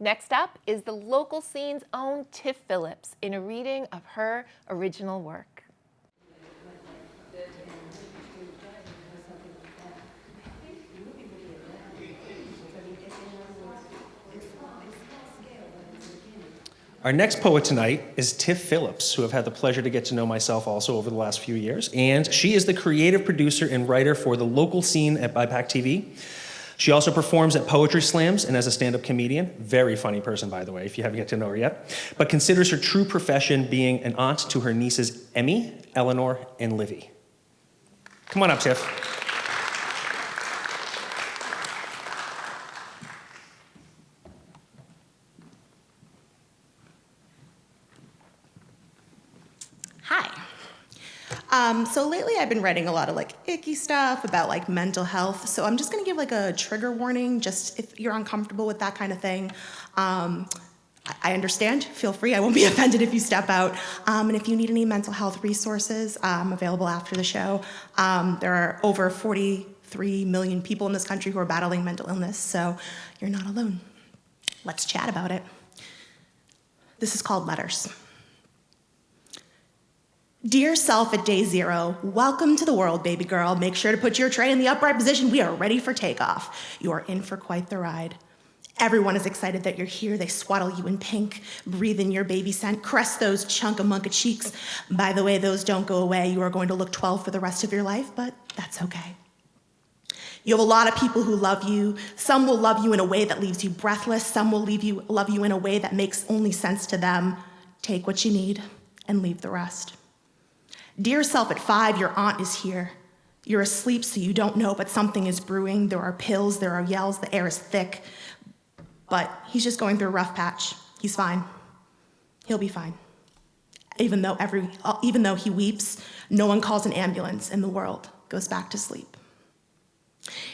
Next up is the local scene's own Tiff Phillips in a reading of her original work. Our next poet tonight is Tiff Phillips, who I've had the pleasure to get to know myself also over the last few years. And she is the creative producer and writer for the local scene at BIPAC TV. She also performs at poetry slams and as a stand-up comedian. Very funny person, by the way, if you haven't get to know her yet. But considers her true profession being an aunt to her nieces Emmy, Eleanor, and Livy. Come on up, Tiff. So lately I've been writing a lot of icky stuff about mental health. So I'm just gonna give a trigger warning, just if you're uncomfortable with that kind of thing. I understand, feel free, I won't be offended if you step out. And if you need any mental health resources, I'm available after the show. There are over 43 million people in this country who are battling mental illness, so you're not alone. Let's chat about it. This is called Letters. Dear self at day 0, welcome to the world, baby girl. Make sure to put your tray in the upright position. We are ready for takeoff. You are in for quite the ride. Everyone is excited that you're here. They swaddle you in pink, breathe in your baby scent, caress those chunka-munka cheeks. By the way, those don't go away. You are going to look 12 for the rest of your life, but that's okay. You have a lot of people who love you. Some will love you in a way that leaves you breathless. Some will love you in a way that makes only sense to them. Take what you need and leave the rest. Dear self at 5, your aunt is here. You're asleep so you don't know, but something is brewing. There are pills, there are yells, the air is thick. But he's just going through a rough patch. He's fine. He'll be fine. Even though he weeps, no one calls an ambulance and the world goes back to sleep.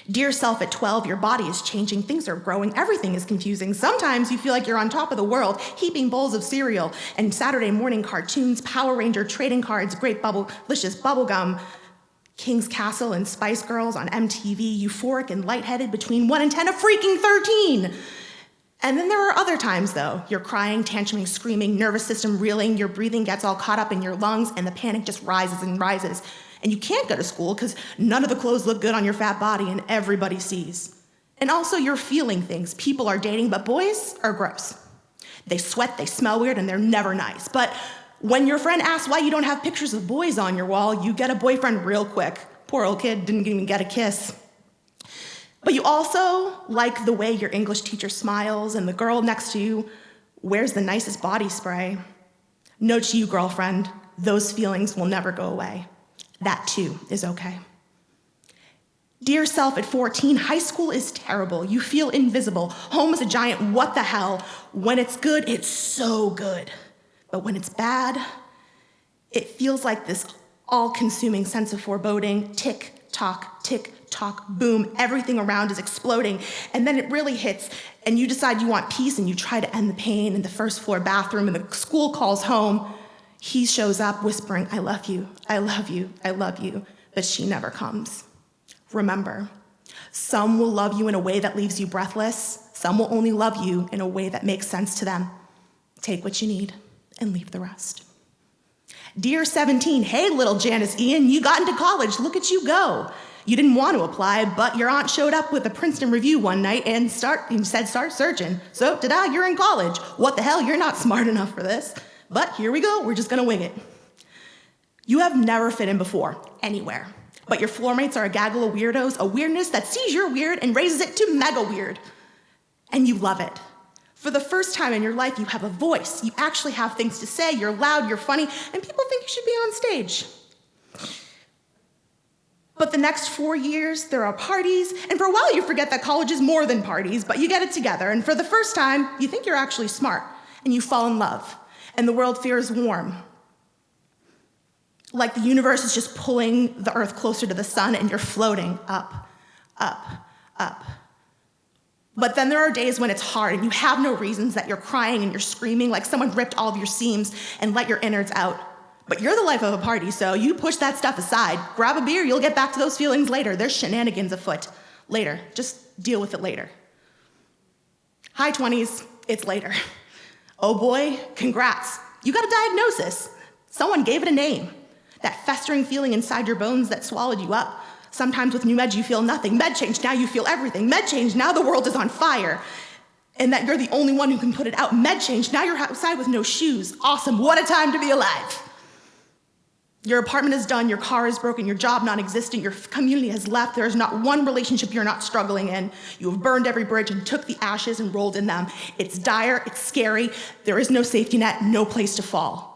Dear self at 12, your body is changing, things are growing, everything is confusing. Sometimes you feel like you're on top of the world, heaping bowls of cereal and Saturday morning cartoons, Power Ranger trading cards, great delicious bubblegum, King's Castle and Spice Girls on MTV, euphoric and lightheaded between 1 and 10, a freaking 13. And then there are other times though, you're crying, tantruming, screaming, nervous system reeling, your breathing gets all caught up in your lungs and the panic just rises and rises. And you can't go to school because none of the clothes look good on your fat body and everybody sees. And also you're feeling things. People are dating, but boys are gross. They sweat, they smell weird, and they're never nice. But when your friend asks why you don't have pictures of boys on your wall, you get a boyfriend real quick. Poor old kid didn't even get a kiss. But you also like the way your English teacher smiles and the girl next to you wears the nicest body spray. Note to you, girlfriend, those feelings will never go away. That too is okay. Dear self at 14, high school is terrible. You feel invisible. Home is a giant what the hell. When it's good, it's so good. But when it's bad, it feels like this all-consuming sense of foreboding. Tick, tock, boom. Everything around is exploding. And then it really hits, and you decide you want peace, and you try to end the pain in the first floor bathroom, and the school calls home. He shows up whispering, I love you, I love you, I love you, but she never comes. Remember, some will love you in a way that leaves you breathless. Some will only love you in a way that makes sense to them. Take what you need and leave the rest. Dear 17, hey little Janice Ian, you got into college, look at you go. You didn't want to apply, but your aunt showed up with a Princeton review one night and said start searching. So ta-da, you're in college. What the hell, you're not smart enough for this. But here we go, we're just gonna wing it. You have never fit in before, anywhere. But your floor mates are a gaggle of weirdos, a weirdness that sees you're weird and raises it to mega weird. And you love it. For the first time in your life, you have a voice. You actually have things to say, you're loud, you're funny, and people think you should be on stage. But the next 4 years, there are parties, and for a while you forget that college is more than parties, but you get it together, and for the first time, you think you're actually smart, and you fall in love. And the world feels warm. Like the universe is just pulling the earth closer to the sun and you're floating up, up, up. But then there are days when it's hard and you have no reasons, that you're crying and you're screaming like someone ripped all of your seams and let your innards out. But you're the life of a party, so you push that stuff aside. Grab a beer, you'll get back to those feelings later. There's shenanigans afoot. Later, just deal with it later. High 20s, it's later. Oh boy, congrats. You got a diagnosis. Someone gave it a name. That festering feeling inside your bones that swallowed you up. Sometimes with new meds you feel nothing. Med change, now you feel everything. Med change, now the world is on fire. And that you're the only one who can put it out. Med change, now you're outside with no shoes. Awesome, what a time to be alive. Your apartment is done, your car is broken, your job non-existent, your community has left. There is not one relationship you're not struggling in. You have burned every bridge and took the ashes and rolled in them. It's dire, it's scary. There is no safety net, no place to fall.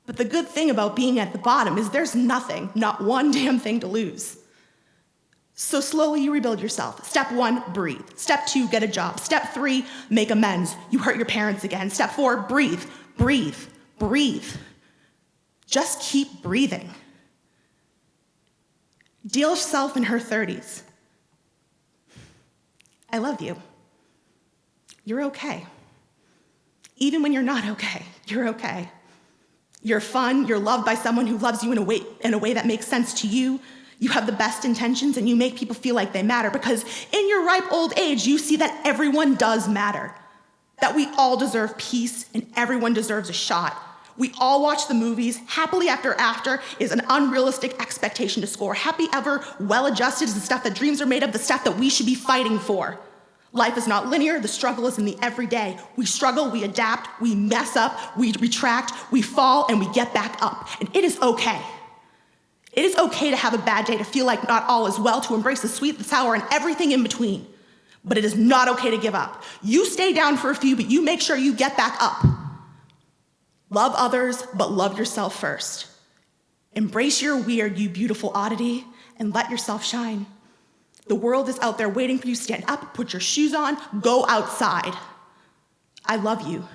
But the good thing about being at the bottom is there's nothing, not one damn thing to lose. So slowly you rebuild yourself. Step 1, breathe. Step 2, get a job. Step 3, make amends. You hurt your parents again. Step 4, breathe, breathe, breathe. Just keep breathing. Deal herself in her 30s. I love you. You're okay. Even when you're not okay, you're okay. You're fun, you're loved by someone who loves you in a way that makes sense to you. You have the best intentions and you make people feel like they matter because in your ripe old age, you see that everyone does matter. That we all deserve peace and everyone deserves a shot. We all watch the movies. Happily after is an unrealistic expectation to score. Happy ever, well-adjusted is the stuff that dreams are made of, the stuff that we should be fighting for. Life is not linear, the struggle is in the everyday. We struggle, we adapt, we mess up, we retract, we fall, and we get back up. And it is okay. It is okay to have a bad day, to feel like not all is well, to embrace the sweet, the sour, and everything in between. But it is not okay to give up. You stay down for a few, but you make sure you get back up. Love others, but love yourself first. Embrace your weird, you beautiful oddity, and let yourself shine. The world is out there waiting for you. Stand up, put your shoes on, go outside. I love you.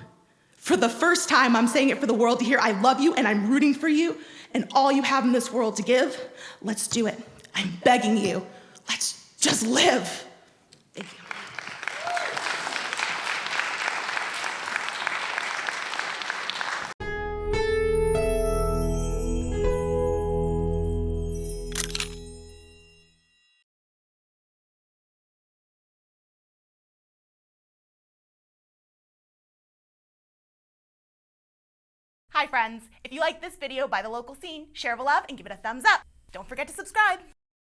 For the first time, I'm saying it for the world to hear. I love you, and I'm rooting for you, and all you have in this world to give, let's do it. I'm begging you. Let's just live. Thank you. Hi friends, if you like this video by The Local Scene, share the love and give it a thumbs up. Don't forget to subscribe.